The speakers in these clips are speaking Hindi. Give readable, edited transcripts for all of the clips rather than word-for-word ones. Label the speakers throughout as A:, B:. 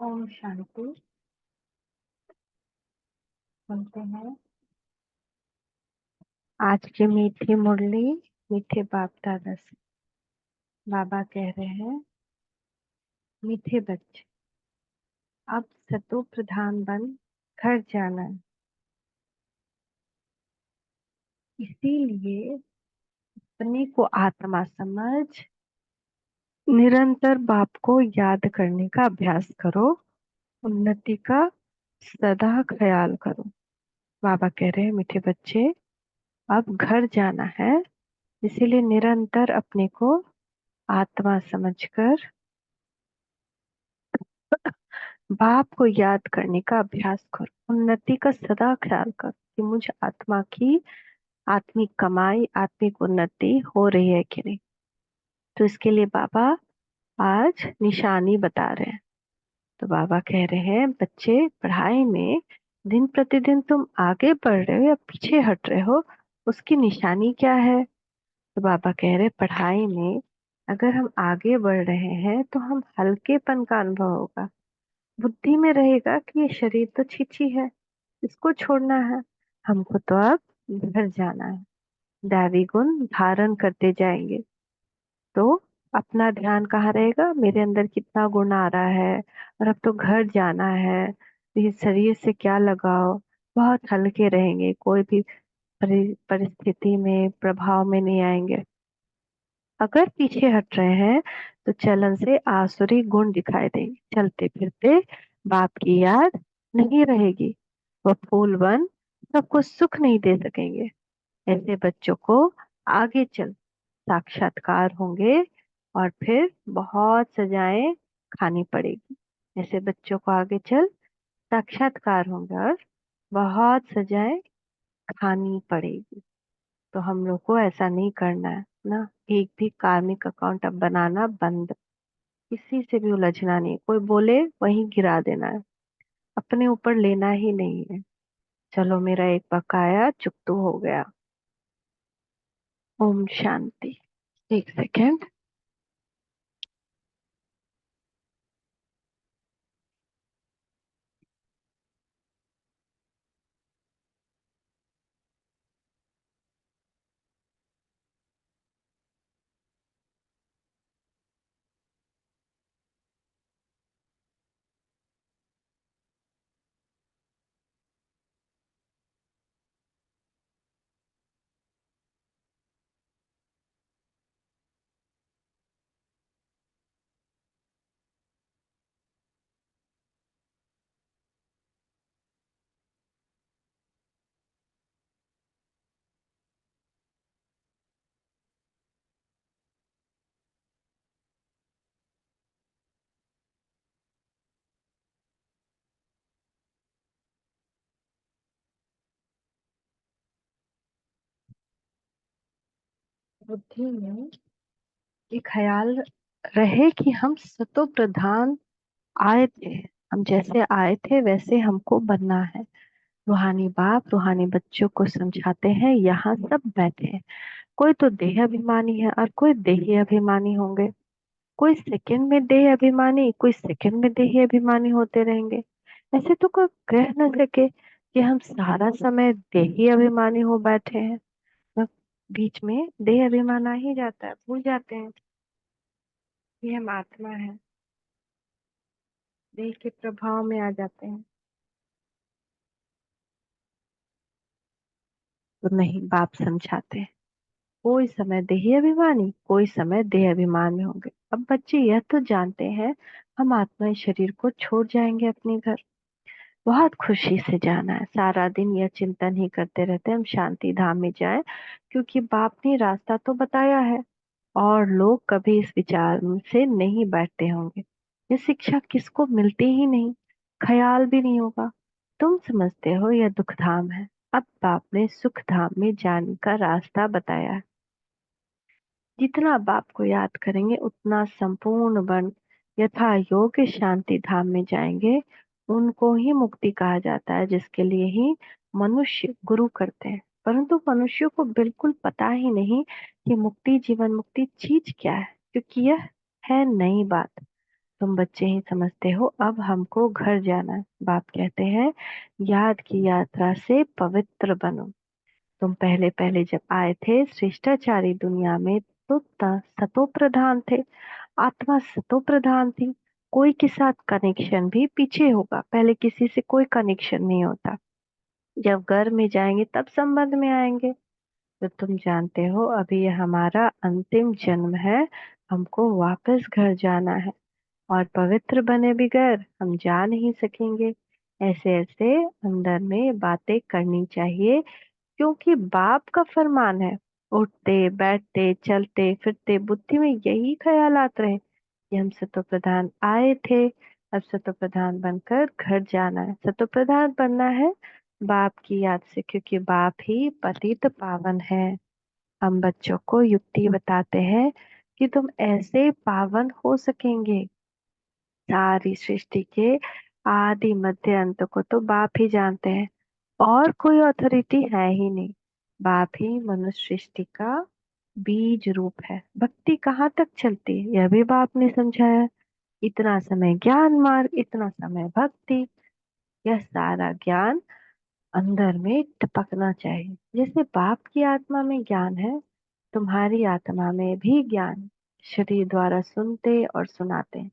A: ओम शांति। सुनते हैं आज की मीठी मुरली मीठे बाप दादा से। बाबा कह रहे हैं, मीठे बच्चे, अब सतो प्रधान बन घर जाना है। इसीलिए अपने को आत्मा समझ निरंतर बाप को याद करने का अभ्यास करो। उन्नति का सदा ख्याल करो। बाबा कह रहे हैं, मीठे बच्चे, अब घर जाना है। इसीलिए निरंतर अपने को आत्मा समझकर बाप को याद करने का अभ्यास करो। उन्नति का सदा ख्याल करो कि मुझ आत्मा की आत्मिक कमाई, आत्मिक उन्नति हो रही है कि नहीं। तो इसके लिए बाबा आज निशानी बता रहे हैं। तो बाबा कह रहे हैं, बच्चे, पढ़ाई में दिन प्रतिदिन तुम आगे बढ़ रहे हो या पीछे हट रहे हो, उसकी निशानी क्या है। तो बाबा कह रहे, पढ़ाई में अगर हम आगे बढ़ रहे हैं तो हम हल्केपन का अनुभव होगा। बुद्धि में रहेगा कि ये शरीर तो छीछी है, इसको छोड़ना है, हमको तो अब घर जाना है। दैवी गुण धारण करते जाएंगे तो अपना ध्यान कहाँ रहेगा, मेरे अंदर कितना गुण आ रहा है और अब तो घर जाना है, तो ये शरीर से क्या लगाव। बहुत हल्के रहेंगे, कोई भी परिस्थिति में प्रभाव में नहीं आएंगे। अगर पीछे हट रहे हैं तो चलन से आसुरी गुण दिखाई देंगे। चलते फिरते बाप की याद नहीं रहेगी। वह फूल वन सबको सुख नहीं दे सकेंगे। ऐसे बच्चों को आगे चल साक्षात्कार होंगे और फिर बहुत सजाएं खानी पड़ेगी। ऐसे बच्चों को आगे चल साक्षात्कार होंगे और बहुत सजाएं खानी पड़ेगी। तो हम लोग को ऐसा नहीं करना है ना। एक भी कार्मिक अकाउंट अब बनाना बंद। किसी से भी उलझना नहीं, कोई बोले वहीं गिरा देना है, अपने ऊपर लेना ही नहीं है। चलो, मेरा एक बकाया चुकतू हो गया। ओम शांति। एक सेकेंड। बुद्धि में ये ख्याल रहे कि हम सतो प्रधान आए थे, हम जैसे आए थे वैसे हमको बनना है। रूहानी बाप रूहानी बच्चों को समझाते हैं, यहाँ सब बैठे हैं। कोई तो देह अभिमानी है और कोई देही अभिमानी होंगे। कोई सेकंड में देह अभिमानी, कोई सेकंड में देही अभिमानी होते रहेंगे। ऐसे तो कोई कह न सके कि हम सारा समय देही अभिमानी हो बैठे हैं। तो बीच में देह अभिमान आ ही जाता है, भूल जाते हैं कि हम आत्मा है, देह के प्रभाव में आ जाते हैं। तो नहीं, बाप समझाते हैं, कोई समय देही अभिमानी, कोई समय देह अभिमान में होंगे। अब बच्चे यह तो जानते हैं, हम आत्मा इस शरीर को छोड़ जाएंगे अपने घर। बहुत खुशी से जाना है। सारा दिन यह चिंतन ही करते रहते हैं, हम शांति धाम में जाएं, क्योंकि बाप ने रास्ता तो बताया है और लोग कभी इस विचार से नहीं बैठते होंगे। ये शिक्षा किसको मिलती ही नहीं, ख्याल भी नहीं होगा। तुम समझते हो यह दुख धाम है। अब बाप ने सुख धाम में जाने का रास्ता बताया है। जितना बाप को याद करेंगे उतना संपूर्ण बन यथा योग्य शांति धाम में जाएंगे। उनको ही मुक्ति कहा जाता है, जिसके लिए ही मनुष्य गुरु करते हैं। परंतु मनुष्यों को बिल्कुल पता ही नहीं कि मुक्ति, जीवन मुक्ति चीज क्या है, क्योंकि यह है नई बात। तुम बच्चे ही समझते हो, अब हमको घर जाना है। बाप कहते हैं, याद की यात्रा से पवित्र बनो। तुम पहले पहले जब आए थे शिष्टाचारी दुनिया में, तो सतो प्रधान थे। आत्मा सतो प्रधान थी। कोई के साथ कनेक्शन भी पीछे होगा, पहले किसी से कोई कनेक्शन नहीं होता। जब घर में जाएंगे तब संबंध में आएंगे। तो तुम जानते हो, अभी ये हमारा अंतिम जन्म है। हमको वापस घर जाना है। और पवित्र बने बगैर हम जा नहीं सकेंगे। ऐसे ऐसे अंदर में बातें करनी चाहिए, क्योंकि बाप का फरमान है। उठते बैठते चलते फिरते बुद्धि में यही ख्यालात रहे कि हम सतो प्रधान आए थे, अब सतो प्रधान बनकर घर जाना है। सतो प्रधान बनना है बाप की याद से, क्योंकि बाप ही पतित पावन है। हम बच्चों को युक्ति बताते हैं कि तुम ऐसे पावन हो सकेंगे। सारी सृष्टि के आदि मध्य अंत को तो बाप ही जानते हैं, और कोई अथॉरिटी है ही नहीं। बाप ही मनुष्य सृष्टि का बीज रूप है। भक्ति कहाँ तक चलती है यह भी बाप ने समझाया। इतना समय ज्ञान मार्ग, इतना समय भक्ति। यह सारा ज्ञान अंदर में टपकना चाहिए। जैसे बाप की आत्मा में ज्ञान है, तुम्हारी आत्मा में भी ज्ञान। शरीर द्वारा सुनते और सुनाते हैं।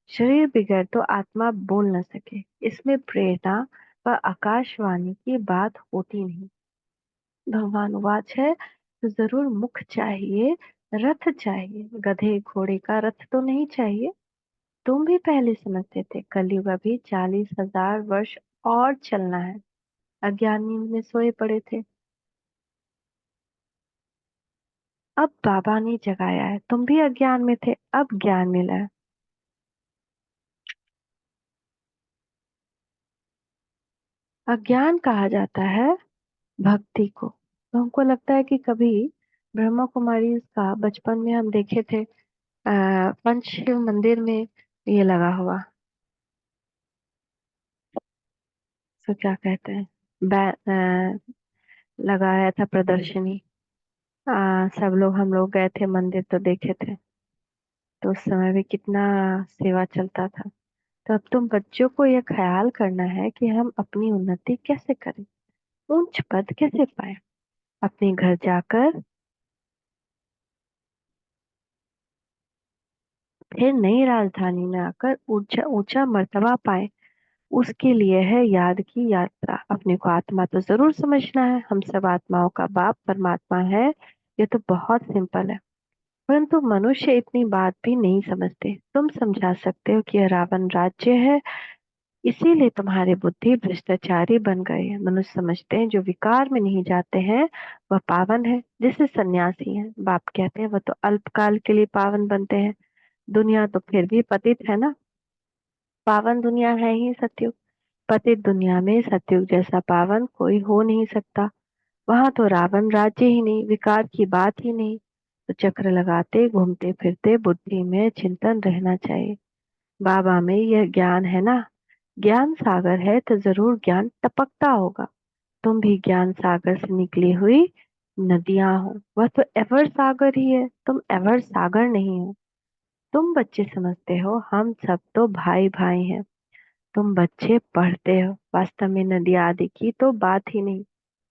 A: शरीर बिगड़ तो आत्मा बोल न सके, इसमें प्रेरणा व आकाशवाणी की बात होती नहीं। भगवान वाच है, तो जरूर मुख चाहिए, रथ चाहिए। गधे घोड़े का रथ तो नहीं चाहिए। तुम भी पहले समझते थे कलयुग अभी 40,000 वर्ष और चलना है। अज्ञान नींद में सोए पड़े थे। अब बाबा ने जगाया है। तुम भी अज्ञान में थे, अब ज्ञान मिला है। अज्ञान कहा जाता है भक्ति को। तो हमको लगता है कि कभी ब्रह्मा कुमारी का बचपन में हम देखे थे, पंचशिव मंदिर में ये लगा हुआ, सो क्या कहते हैं, लगाया था प्रदर्शनी। सब लोग, हम लोग गए थे मंदिर तो देखे थे। तो उस समय भी कितना सेवा चलता था। तो अब तुम बच्चों को यह ख्याल करना है कि हम अपनी उन्नति कैसे करें, उच्च पद कैसे पाए। अपने घर जाकर फिर नई राजधानी में आकर ऊंचा ऊंचा मर्तबा पाए। उसके लिए है याद की यात्रा। अपने को आत्मा तो जरूर समझना है, हम सब आत्माओं का बाप परमात्मा है। ये तो बहुत सिंपल है। परंतु मनुष्य इतनी बात भी नहीं समझते। तुम समझा सकते हो कि यह रावण राज्य है, इसीलिए तुम्हारी बुद्धि भ्रष्टाचारी बन गई है। मनुष्य समझते हैं जो विकार में नहीं जाते हैं वह पावन है, जैसे सन्यासी हैं। बाप कहते हैं वह तो अल्पकाल के लिए पावन बनते हैं। दुनिया तो फिर भी पतित है ना। पावन दुनिया है ही सतयुग। पतित दुनिया में सतयुग जैसा पावन कोई हो नहीं सकता। वहां तो रावण राज्य ही नहीं, विकार की बात ही नहीं। तो चक्र लगाते घूमते फिरते बुद्धि में चिंतन रहना चाहिए। बाबा में यह ज्ञान है ना। ज्ञान सागर है तो जरूर ज्ञान टपकता होगा। तुम भी ज्ञान सागर से निकली हुई नदियां हो। वह तो एवर सागर ही है, तुम एवर सागर नहीं हो। तुम बच्चे समझते हो हम सब तो भाई भाई हैं। तुम बच्चे पढ़ते हो, वास्तव में नदी आदि की तो बात ही नहीं।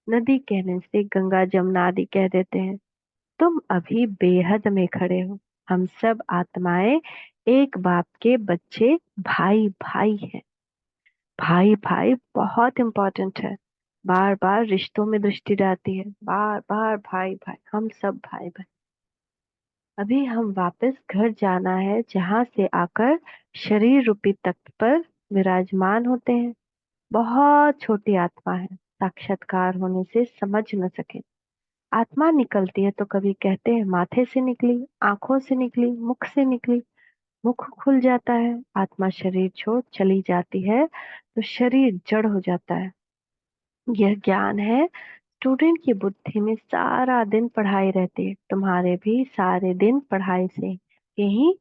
A: नदी कहने से गंगा जमुना आदि कह देते हैं। तुम अभी बेहद में खड़े हो। हम सब आत्माएं एक बाप के बच्चे, भाई भाई हैं। भाई भाई बहुत इम्पोर्टेंट है। बार बार रिश्तों में दृष्टि जाती है, बार बार भाई भाई, हम सब भाई भाई। अभी हम वापस घर जाना है, जहाँ से आकर शरीर रूपी तख्त पर विराजमान होते हैं। बहुत छोटी आत्मा है, साक्षात्कार होने से समझ न सके। आत्मा निकलती है तो कभी कहते हैं माथे से निकली, आंखों से निकली, मुख से निकली। मुख खुल जाता है, आत्मा शरीर छोड़ चली जाती है तो शरीर जड़ हो जाता है। यह ज्ञान है। स्टूडेंट की बुद्धि में सारा दिन पढ़ाई रहती है। तुम्हारे भी सारे दिन पढ़ाई से यही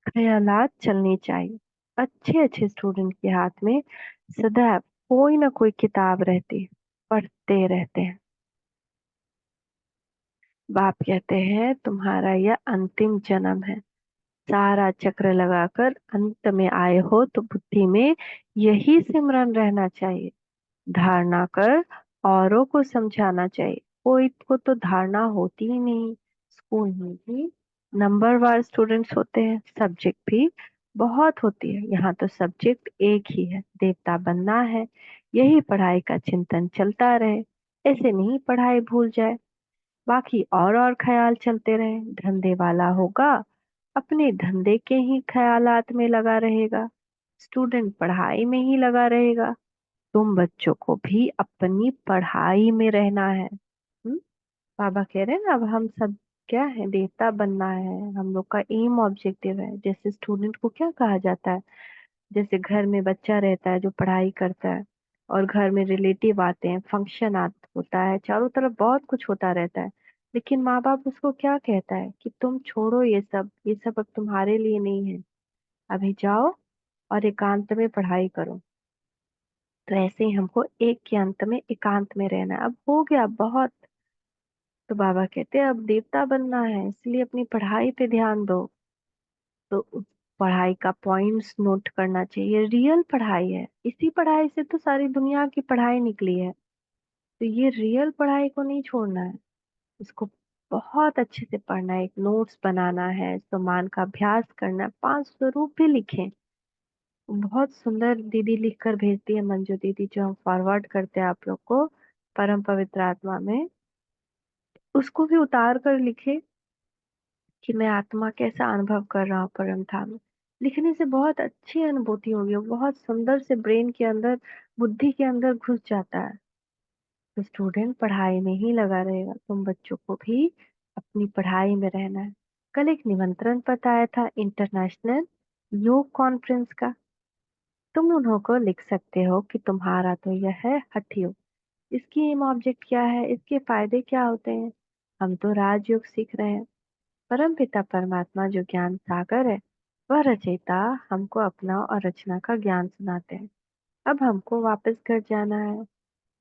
A: ख्यालात चलनी चाहिए। अच्छे अच्छे स्टूडेंट के हाथ में सदैव कोई ना कोई किताब रहती है, पढ़ते रहते हैं। बाप कहते हैं तुम्हारा यह अंतिम जन्म है, सारा चक्र लगाकर अंत में आए हो तो बुद्धि में यही सिमरन रहना चाहिए। धारणा कर औरों को समझाना चाहिए। कोई को तो धारणा होती ही नहीं। स्कूल में भी नंबरवार स्टूडेंट्स होते हैं, सब्जेक्ट भी बहुत होती है। यहाँ तो सब्जेक्ट एक ही है, देवता बनना है। यही पढ़ाई का चिंतन चलता रहे। ऐसे नहीं पढ़ाई भूल जाए, बाकी और ख्याल चलते रहे। धंधे वाला होगा, अपने धंधे के ही ख्यालात में लगा रहेगा। स्टूडेंट पढ़ाई में ही लगा रहेगा। तुम बच्चों को भी अपनी पढ़ाई में रहना है। बाबा कह रहे हैं ना, अब हम सब क्या है, देवता बनना है। हम लोग का एम ऑब्जेक्टिव है। जैसे स्टूडेंट को क्या कहा जाता है, जैसे घर में बच्चा रहता है जो पढ़ाई करता है, और घर में रिलेटिव आते हैं, फंक्शन होता है, चारों तरफ बहुत कुछ होता रहता है। लेकिन माँ बाप उसको क्या कहता है कि तुम छोड़ो ये सब अब तुम्हारे लिए नहीं है। अभी जाओ और एकांत में पढ़ाई करो। तो ऐसे ही हमको एक के अंत में एकांत में रहना है। अब हो गया बहुत। तो बाबा कहते हैं अब देवता बनना है, इसलिए अपनी पढ़ाई पे ध्यान दो। तो उस पढ़ाई का पॉइंट्स नोट करना चाहिए। रियल पढ़ाई है, इसी पढ़ाई से तो सारी दुनिया की पढ़ाई निकली है। तो ये रियल पढ़ाई को नहीं छोड़ना है, इसको बहुत अच्छे से पढ़ना है। एक नोट्स बनाना है, सम्मान का अभ्यास करना है, 5 स्वरूप भी लिखें। बहुत सुंदर दीदी लिख कर भेजती है, मंजू दीदी, जो हम फॉरवर्ड करते हैं आप लोग को परम पवित्र आत्मा में। उसको भी उतार कर लिखे कि मैं आत्मा कैसा अनुभव कर रहा हूँ परम धाम में। लिखने से बहुत अच्छी अनुभूति होगी, वो बहुत सुंदर से ब्रेन के अंदर, बुद्धि के अंदर घुस जाता है। तो स्टूडेंट पढ़ाई में ही लगा रहेगा। तुम बच्चों को भी अपनी पढ़ाई में रहना है। कल एक निमंत्रण पत्र आया था इंटरनेशनल योग कॉन्फ्रेंस का। तुम उन्हों को लिख सकते हो कि तुम्हारा तो यह है हठ योग। इसकी एम ऑब्जेक्ट क्या है, इसके फायदे क्या होते हैं। हम तो राजयोग सीख रहे हैं। परमपिता परमात्मा जो ज्ञान सागर है, वह रचयिता हमको अपना और रचना का ज्ञान सुनाते हैं। अब हमको वापस घर जाना है।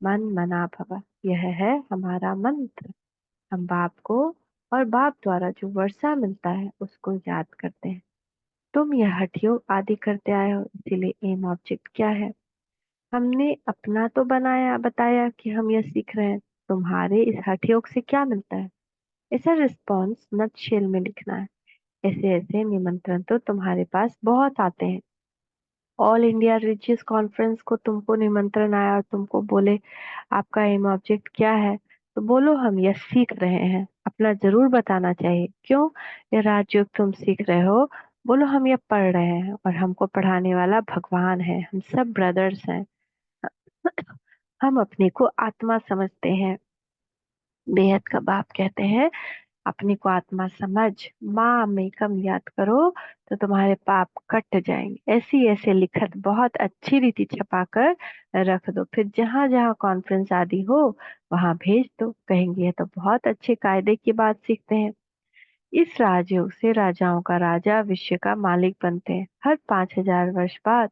A: मन मना भव, यह है हमारा मंत्र। हम बाप को और बाप द्वारा जो वर्षा मिलता है उसको याद करते हैं। तुम यह हठयोग आदि करते आए हो, इसीलिए एम ऑब्जेक्ट क्या है। हमने अपना तो बनाया बताया कि हम यह सीख रहे हैं। तुम्हारे इस हठयोग से क्या मिलता है, ऐसा रिस्पॉन्स नटशेल में लिखना है। ऐसे ऐसे निमंत्रण तो तुम्हारे पास बहुत आते हैं। ऑल इंडिया रिलीजियस कॉन्फ्रेंस को तुमको निमंत्रण आया और तुमको बोले आपका एम ऑब्जेक्ट क्या है, तो बोलो हम यह सीख रहे हैं। अपना जरूर बताना चाहिए, क्यों ये राजयोग तुम सीख रहे हो। बोलो हम यह पढ़ रहे हैं और हमको पढ़ाने वाला भगवान है, हम सब ब्रदर्स हैं। हम अपने को आत्मा समझते हैं। बेहद का बाप कहते हैं अपने को आत्मा समझ, माँ में कम याद करो तो तुम्हारे पाप कट जाएंगे। ऐसी ऐसे लिखत बहुत अच्छी रीति छपा कर रख दो, फिर जहाँ जहाँ कॉन्फ्रेंस आदि हो वहां भेज दो। कहेंगे ये तो बहुत अच्छे कायदे की बात सीखते हैं। इस राजयोग से राजाओं का राजा विश्व का मालिक बनते हैं। हर 5000 वर्ष बाद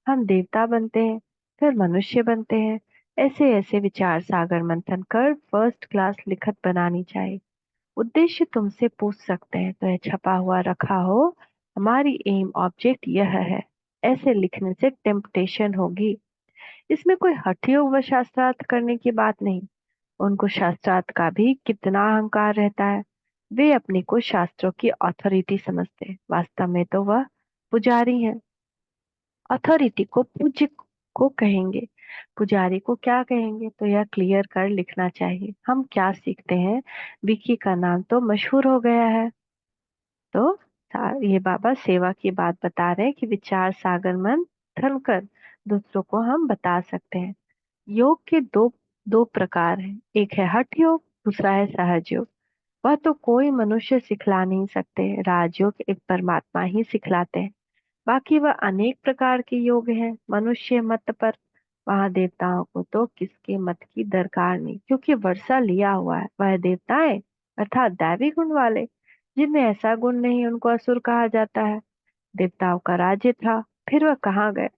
A: हम देवता बनते हैं, फिर मनुष्य बनते हैं। ऐसे ऐसे विचार सागर मंथन कर फर्स्ट क्लास लिखत बनानी चाहिए। उद्देश्य तुमसे पूछ सकते हैं तो यह छपा हुआ रखा हो। हमारी एम ऑब्जेक्ट यह है। ऐसे लिखने से टेम्पटेशन होगी। इसमें कोई हठ योग व शास्त्रार्थ करने की बात नहीं। उनको शास्त्रार्थ का भी कितना अहंकार रहता है। वे अपने को शास्त्रों की अथॉरिटी समझते हैं, वास्तव में तो वह पुजारी हैं। अथॉरिटी को पूज्य को कहेंगे, पुजारी को क्या कहेंगे, तो यह क्लियर कर लिखना चाहिए। हम क्या सीखते हैं, विकी का नाम तो मशहूर हो गया है। तो ये बाबा सेवा की बात बता रहे हैं कि विचार सागर मंथन कर दूसरों को हम बता सकते हैं। योग के दो दो प्रकार हैं, एक है हठ योग, दूसरा है सहज योग। वह तो कोई मनुष्य सिखला नहीं सकते, राजयोग एक परमात्मा ही सिखलाते हैं। बाकी वह अनेक प्रकार के योग हैं मनुष्य मत पर। वहां देवताओं को तो किसके मत की दरकार नहीं, क्योंकि वर्षा लिया हुआ है। वह देवताएं अर्थात दैवी गुण वाले, जिनमें ऐसा गुण नहीं उनको असुर कहा जाता है। देवताओं का राज्य था, फिर वह कहाँ गए।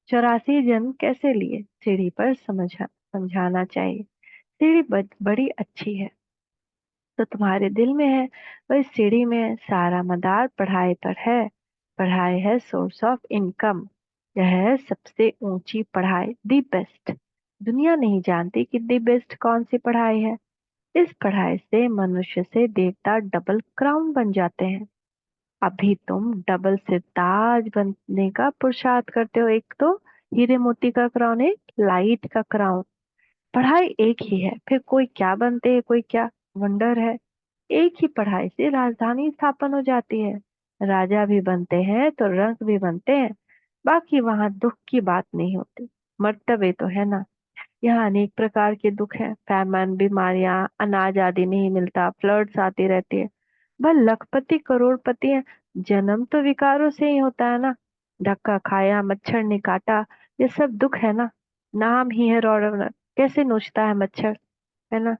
A: 84 जन्म कैसे लिए, सीढ़ी पर समझाना चाहिए। सीढ़ी बड़ी अच्छी है, तो तुम्हारे दिल में है, वही सीढ़ी में है। सारा मदार पढ़ाई पर है। पढ़ाई है सोर्स ऑफ इनकम। यह है सबसे ऊंची पढ़ाई, दी बेस्ट। दुनिया नहीं जानती कि दी बेस्ट कौन सी पढ़ाई है। इस पढ़ाई से मनुष्य से देवता डबल क्राउन बन जाते हैं। अभी तुम डबल सिताज बनने का पुरुषार्थ करते हो। एक तो हीरे मोती का क्राउन, एक लाइट का क्राउन। पढ़ाई एक ही है, फिर कोई क्या बनते हैं, कोई क्या वंडर है। एक ही पढ़ाई से राजधानी स्थापन हो जाती है। राजा भी बनते हैं तो रंक भी बनते हैं। बाकी वहां दुख की बात नहीं होती। मर्तबे तो है ना। यहाँ अनेक प्रकार के दुख हैं, फैमन, बीमारियां, अनाज आदि नहीं मिलता, फ्लड्स आती रहती है। वह लखपति करोड़पति है, जन्म तो विकारों से ही होता है ना। धक्का खाया, मच्छर ने काटा, ये सब दुख है ना। नाम ही है रौरव। कैसे नोचता है मच्छर, है ना।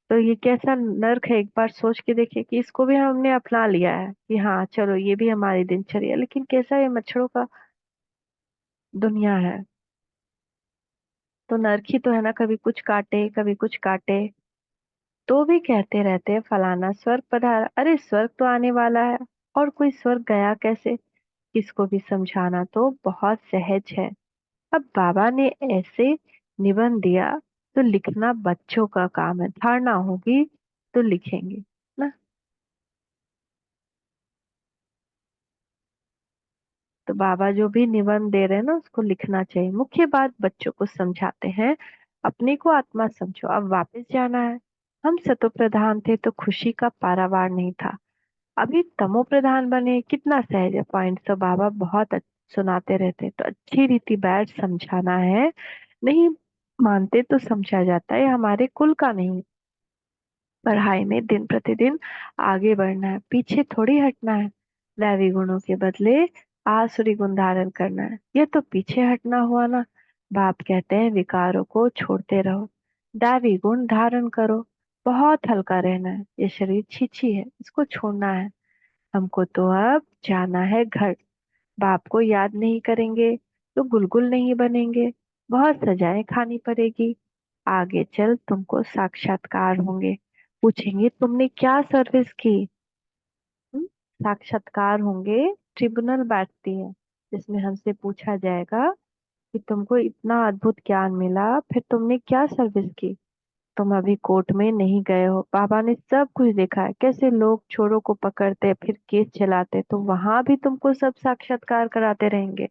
A: तो ये कैसा नर्क है, एक बार सोच के देखिए कि इसको भी हमने अपना लिया है कि हाँ चलो ये भी हमारी दिनचर्या, लेकिन कैसा ये मच्छरों का दुनिया है। तो नर्क ही तो है ना, कभी कुछ काटे कभी कुछ काटे। तो भी कहते रहते हैं फलाना स्वर्ग पधारा। अरे स्वर्ग तो आने वाला है, और कोई स्वर्ग गया कैसे, किसको भी समझाना तो बहुत सहज है। अब बाबा ने ऐसे निबंध दिया, तो लिखना बच्चों का काम है। धारणा होगी तो लिखेंगे ना। तो बाबा जो भी निबंध दे रहे हैं ना, उसको लिखना चाहिए। मुख्य बात बच्चों को समझाते हैं, अपने को आत्मा समझो, अब वापस जाना है। हम सतो प्रधान थे तो खुशी का पारावार नहीं था। अभी तमो प्रधान बने, कितना सहज है। पॉइंट तो बाबा बहुत सुनाते रहते हैं। तो अच्छी रीति बैठ समझाना है। नहीं मानते तो समझा जाता है, हमारे कुल का नहीं। पढ़ाई में दिन प्रतिदिन आगे बढ़ना है, पीछे थोड़ी हटना है। दैवी गुणों के बदले आसुरी गुण धारण करना है, ये तो पीछे हटना हुआ ना। बाप कहते हैं विकारों को छोड़ते रहो, दैवी गुण धारण करो। बहुत हल्का रहना है, ये शरीर छीछी है, इसको छोड़ना है। हमको तो अब जाना है घर। बाप को याद नहीं करेंगे तो गुलगुल नहीं बनेंगे। बहुत सजाएं खानी पड़ेगी। आगे चल तुमको साक्षात्कार होंगे, पूछेंगे तुमने क्या सर्विस की। हम्म? साक्षात्कार होंगे, ट्रिब्यूनल बैठती है जिसमें हमसे पूछा जाएगा कि तुमको इतना अद्भुत ज्ञान मिला, फिर तुमने क्या सर्विस की। तुम अभी कोर्ट में नहीं गए हो, बाबा ने सब कुछ देखा है, कैसे लोग चोरों को पकड़ते फिर केस चलाते, तो वहां भी तुमको सब साक्षात्कार कराते रहेंगे।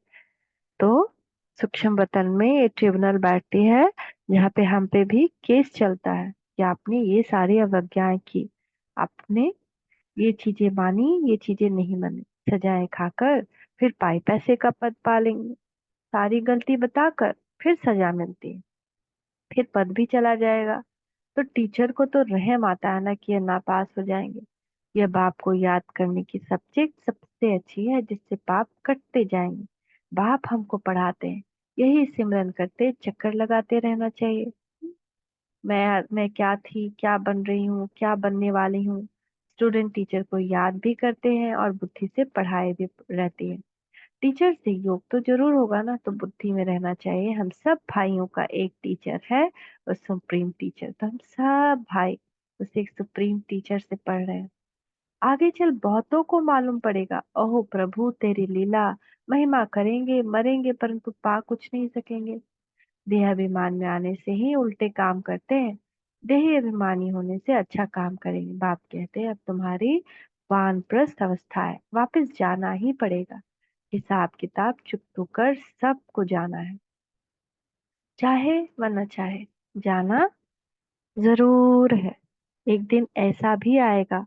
A: तो सूक्ष्म वतन में ये ट्रिब्यूनल बैठती है, जहाँ पे हम पे भी केस चलता है कि आपने ये सारी अवज्ञाएं की, आपने ये चीजें मानी, ये चीजें नहीं मानी। सजाएं खाकर फिर पाई पैसे का पद पालेंगे। सारी गलती बताकर फिर सजा मिलती है, फिर पद भी चला जाएगा। तो टीचर को तो रहम आता है ना कि ये नापास हो जाएंगे। यह बाप को याद करने की सब्जेक्ट सबसे अच्छी है, जिससे पाप कटते जाएंगे। बाप हमको पढ़ाते हैं, यही सिमरन करते चक्कर लगाते रहना चाहिए। मैं क्या थी, क्या बन रही हूँ, क्या बनने वाली हूँ। स्टूडेंट टीचर को याद भी करते हैं और बुद्धि से पढ़ाई भी रहती है। टीचर से योग तो जरूर होगा ना, तो बुद्धि में रहना चाहिए। हम सब भाइयों का एक टीचर है, और सुप्रीम टीचर। तो हम सब भाई उस एक सुप्रीम टीचर से पढ़ रहे हैं। आगे चल बहुतों को मालूम पड़ेगा, ओहो प्रभु तेरी लीला। महिमा करेंगे मरेंगे परंतु पा कुछ नहीं सकेंगे। देह अभिमान में आने से ही उल्टे काम करते हैं। देह अभिमानी होने से अच्छा काम करेंगे। बाप कहते हैं अब तुम्हारी वानप्रस्थ अवस्था है, वापस जाना ही पड़ेगा। हिसाब किताब चुकतो कर सबको जाना है, चाहे व न चाहे, जाना जरूर है। एक दिन ऐसा भी आएगा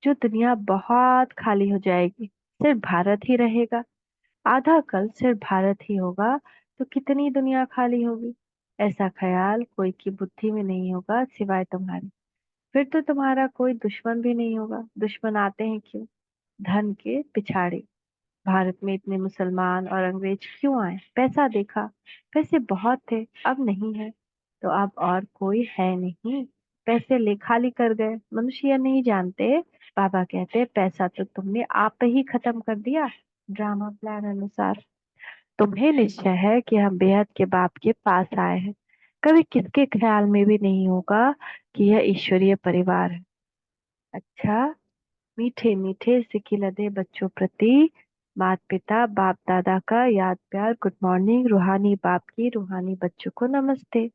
A: जो दुनिया बहुत खाली हो जाएगी, सिर्फ भारत ही रहेगा। आधा कल सिर्फ भारत ही होगा, तो कितनी दुनिया खाली होगी। ऐसा ख्याल कोई की बुद्धि में नहीं होगा सिवाय तुम्हारे। फिर तो तुम्हारा कोई दुश्मन भी नहीं होगा। दुश्मन आते हैं क्यों, धन के पिछाड़े। भारत में इतने मुसलमान और अंग्रेज क्यों आए, पैसा देखा। पैसे बहुत थे, अब नहीं है, तो अब और कोई है नहीं। पैसे ले खाली कर गए, मनुष्य यह नहीं जानते। बाबा कहते पैसा तो तुमने आप ही खत्म कर दिया, ड्रामा प्लान अनुसार। तुम्हें निश्चय है कि हम बेहद के बाप के पास आए हैं। कभी किसके ख्याल में भी नहीं होगा कि यह ईश्वरीय परिवार है। अच्छा, मीठे मीठे सिक्के लदे बच्चों प्रति माता पिता बाप दादा का याद प्यार गुड मॉर्निंग। रूहानी बाप की रूहानी बच्चों को नमस्ते।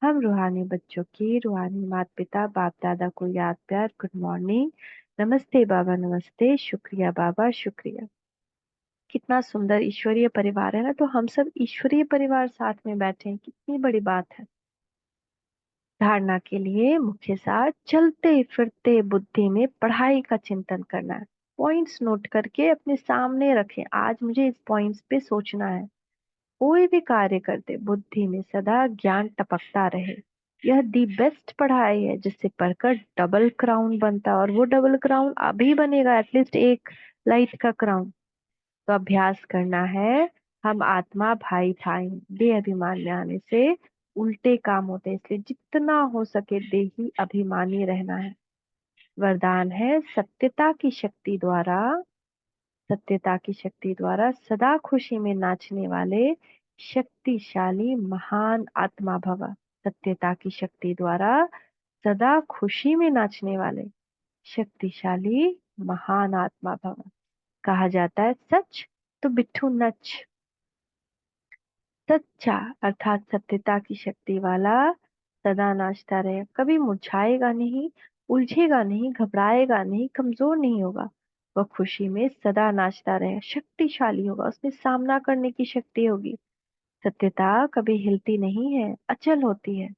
A: हम रूहानी बच्चों की रूहानी माता पिता बाप दादा को याद प्यार गुड मॉर्निंग। नमस्ते बाबा, नमस्ते, शुक्रिया बाबा, शुक्रिया। कितना सुंदर ईश्वरीय परिवार है ना। तो हम सब ईश्वरीय परिवार साथ में बैठे हैं, कितनी बड़ी बात है। धारणा के लिए मुख्य साथ, चलते फिरते बुद्धि में पढ़ाई का चिंतन करना है। पॉइंट्स नोट करके अपने सामने रखें, आज मुझे इस पॉइंट्स पे सोचना है। कोई भी कार्य करते बुद्धि में सदा ज्ञान टपकता रहे। यह दी बेस्ट पढ़ाई है जिससे पढ़कर डबल क्राउन बनता है, और वो डबल क्राउन अभी बनेगा, एटलीस्ट एक लाइट का क्राउन। तो अभ्यास करना है। हम आत्मा भाई भाई, देह अभिमान में आने से उल्टे काम होते हैं, इसलिए जितना हो सके देही अभिमानी रहना है। वरदान है, सत्यता की शक्ति द्वारा सदा खुशी में नाचने वाले शक्तिशाली महान आत्मा भव। सत्यता की शक्ति द्वारा सदा खुशी में नाचने वाले शक्तिशाली महान आत्मा भव। कहा जाता है सच तो बिट्ठू नच। सच्चा अर्थात सत्यता की शक्ति वाला सदा नाचता रहे, कभी मुरझाएगा नहीं, उलझेगा नहीं, घबराएगा नहीं, कमजोर नहीं होगा। वह खुशी में सदा नाचता रहे, शक्तिशाली होगा, उसमें सामना करने की शक्ति होगी। सत्यता कभी हिलती नहीं है, अचल होती है।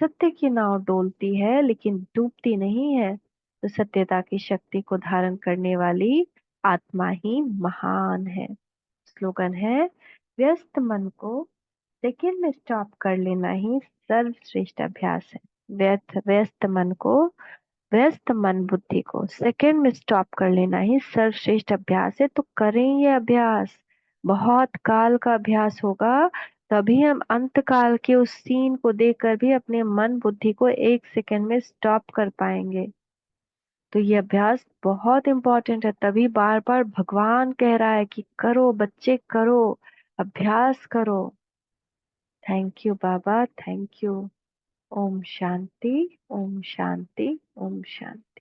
A: सत्य की नाव डोलती है लेकिन डूबती नहीं है। तो सत्यता की शक्ति को धारण करने वाली आत्मा ही महान है। स्लोगन है, व्यस्त मन को सेकंड में स्टॉप कर लेना ही सर्वश्रेष्ठ अभ्यास है। व्यस्त मन को, व्यस्त मन बुद्धि को सेकंड में स्टॉप कर लेना ही सर्वश्रेष्ठ अभ्यास है। तो करें ये अभ्यास, बहुत काल का अभ्यास होगा, तभी हम अंत काल के उस सीन को देखकर भी अपने मन बुद्धि को एक सेकंड में स्टॉप कर पाएंगे। तो ये अभ्यास बहुत इंपॉर्टेंट है, तभी बार बार भगवान कह रहा है कि करो बच्चे करो, अभ्यास करो। थैंक यू बाबा, थैंक यू। ओम शांति, ओम शांति, ओम शांति।